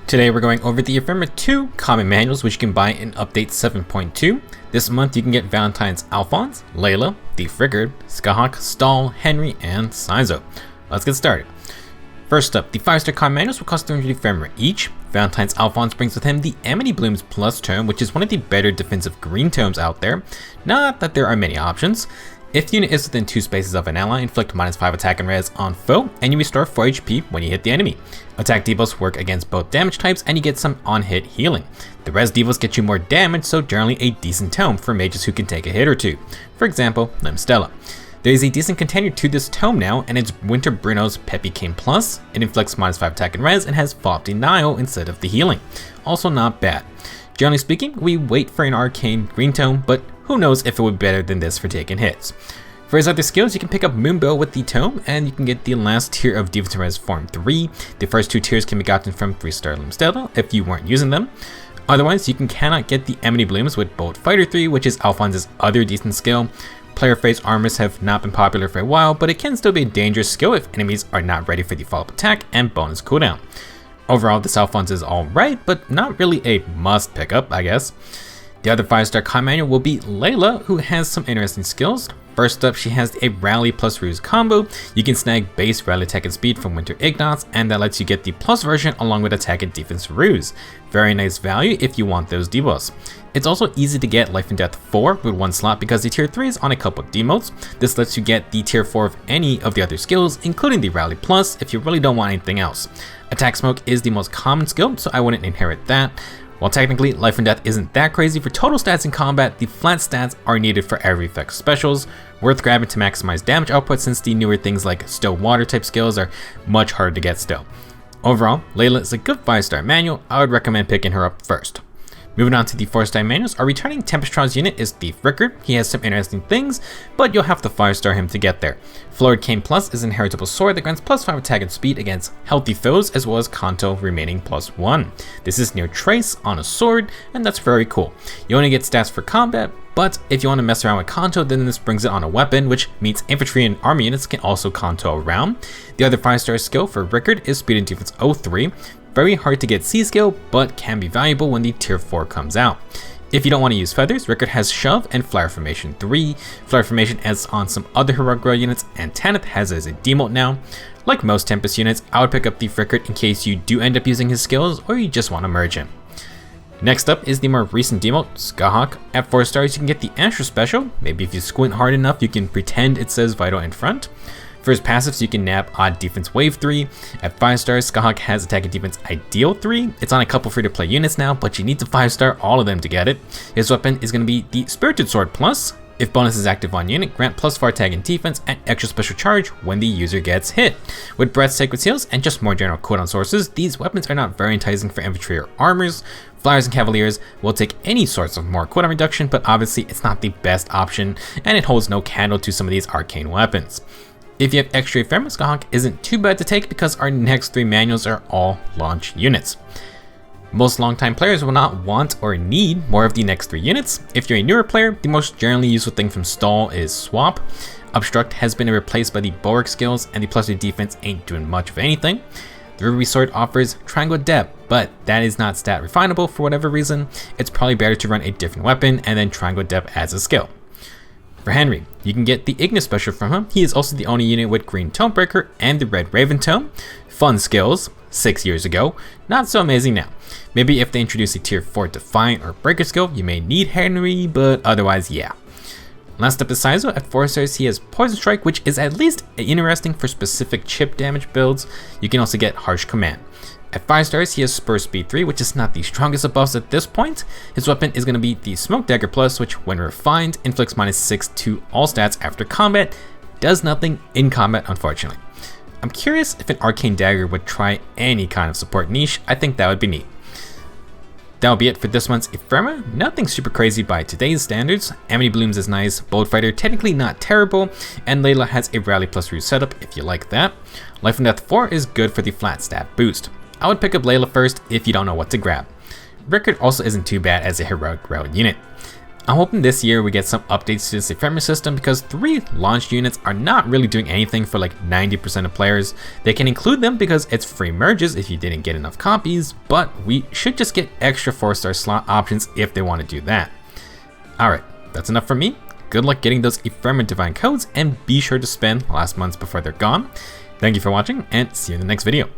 Today we're going over the Ephemera 2 common manuals which you can buy in update 7.2. This month you can get Valentine's Alphonse, Layla, Rickard, Skyhawk, Stall, Henry, and Sizo. Let's get started. First up, the 5-star common manuals will cost 300 Ephemera each. Valentine's Alphonse brings with him the Amity Bloom's Plus tome, which is one of the better defensive green tomes out there. Not that there are many options. If the unit is within 2 spaces of an ally, inflict -5 attack and res on foe, and you restore 4 HP when you hit the enemy. Attack debuffs work against both damage types, and you get some on-hit healing. The res debuffs get you more damage, so generally a decent tome for mages who can take a hit or two. For example, Stella. There is a decent contender to this tome now, and it's Winter Bruno's Peppy Cane Plus. It inflicts -5 attack and res, and has Fall Denial instead of the healing. Also not bad. Generally speaking, we wait for an arcane green tome, but who knows if it would be better than this for taking hits. For his other skills, you can pick up Moonbow with the tome, and you can get the last tier of Defensive Res Form 3. The first 2 tiers can be gotten from 3-star Stella if you weren't using them. Otherwise, you cannot get the Amity Blooms with Bolt Fighter 3, which is Alphonse's other decent skill. Player phase armors have not been popular for a while, but it can still be a dangerous skill if enemies are not ready for the follow-up attack and bonus cooldown. Overall, this Alphonse is alright, but not really a must pick up, I guess. The other 5-star common manual will be Layla, who has some interesting skills. First up, she has a Rally plus Ruse combo. You can snag base Rally attack and speed from Winter Ignots, and that lets you get the plus version along with attack and defense Ruse. Very nice value if you want those debuffs. It's also easy to get Life and Death 4 with 1 slot because the tier 3 is on a couple of demotes. This lets you get the tier 4 of any of the other skills, including the Rally plus if you really don't want anything else. Attack Smoke is the most common skill, so I wouldn't inherit that. While technically Life and Death isn't that crazy for total stats in combat, the flat stats are needed for every effect specials, worth grabbing to maximize damage output since the newer things like Still Water type skills are much harder to get still. Overall, Layla is a good 5-star manual. I would recommend picking her up first. Moving on to the 4-star manuals, our returning Tempestron's unit is Rickard. He has some interesting things, but you'll have to 5-star him to get there. Florid Cane Plus is an inheritable sword that grants +5 attack and speed against healthy foes, as well as Kanto remaining +1. This is near Trace on a sword, and that's very cool. You only get stats for combat, but if you want to mess around with Kanto, then this brings it on a weapon, which means infantry and army units can also Kanto around. The other 5-star skill for Rickard is Speed and Defense 03. Very hard to get C skill, but can be valuable when the tier 4 comes out. If you don't want to use feathers, Rickard has Shove and Flyer Formation 3. Flyer Formation adds on some other heroic royal units, and Tanith has it as a demote now. Like most Tempest units, I would pick up the Rickard in case you do end up using his skills or you just want to merge him. Next up is the more recent demote, Skyhawk. At 4 stars, you can get the Astro Special. Maybe if you squint hard enough, you can pretend it says Vital in front. For his passives, you can nab Odd Defense Wave 3. At 5 stars, Skyhawk has Attack and Defense Ideal 3. It's on a couple free-to-play units now, but you need to 5-star all of them to get it. His weapon is going to be the Spirited Sword Plus. If bonus is active on unit, grant +4 attack and defense and extra special charge when the user gets hit. With Breath, Sacred Seals, and just more general cooldown sources, these weapons are not very enticing for infantry or armors. Flyers and Cavaliers will take any sorts of more cooldown reduction, but obviously it's not the best option, and it holds no candle to some of these arcane weapons. If you have extra Ephemera, Skyhawk isn't too bad to take because our next 3 manuals are all launch units. Most longtime players will not want or need more of the next 3 units. If you're a newer player, the most generally useful thing from Stall is Swap. Obstruct has been replaced by the Bulwark skills, and the +3 defense ain't doing much of anything. The Ruby Sword offers Triangle Depth, but that is not stat refinable for whatever reason. It's probably better to run a different weapon and then Triangle Depth as a skill. For Henry, you can get the Ignis Special from him. He is also the only unit with Green Tomebreaker and the Red Raven Tome. Fun skills, 6 years ago, not so amazing now. Maybe if they introduce a tier 4 Defiant or Breaker skill, you may need Henry, but otherwise, yeah. Last up is Sizo. At 4 stars, he has Poison Strike, which is at least interesting for specific chip damage builds. You can also get Harsh Command. At 5 stars, he has Spur Speed 3, which is not the strongest of buffs at this point. His weapon is going to be the Smoke Dagger Plus, which when refined, inflicts -6 to all stats after combat. Does nothing in combat, unfortunately. I'm curious if an Arcane Dagger would try any kind of support niche. I think that would be neat. That'll be it for this month's Ephemera. Nothing super crazy by today's standards. Amity Blooms is nice, Bold Fighter technically not terrible, and Layla has a Rally plus Ruse setup if you like that. Life and Death 4 is good for the flat stat boost. I would pick up Layla first if you don't know what to grab. Rickard also isn't too bad as a heroic route unit. I'm hoping this year we get some updates to this Ephemera system because 3 launched units are not really doing anything for like 90% of players. They can include them because it's free merges if you didn't get enough copies, but we should just get extra 4-star slot options if they want to do that. Alright, that's enough for me. Good luck getting those Ephemera Divine codes, and be sure to spend last months before they're gone. Thank you for watching, and see you in the next video.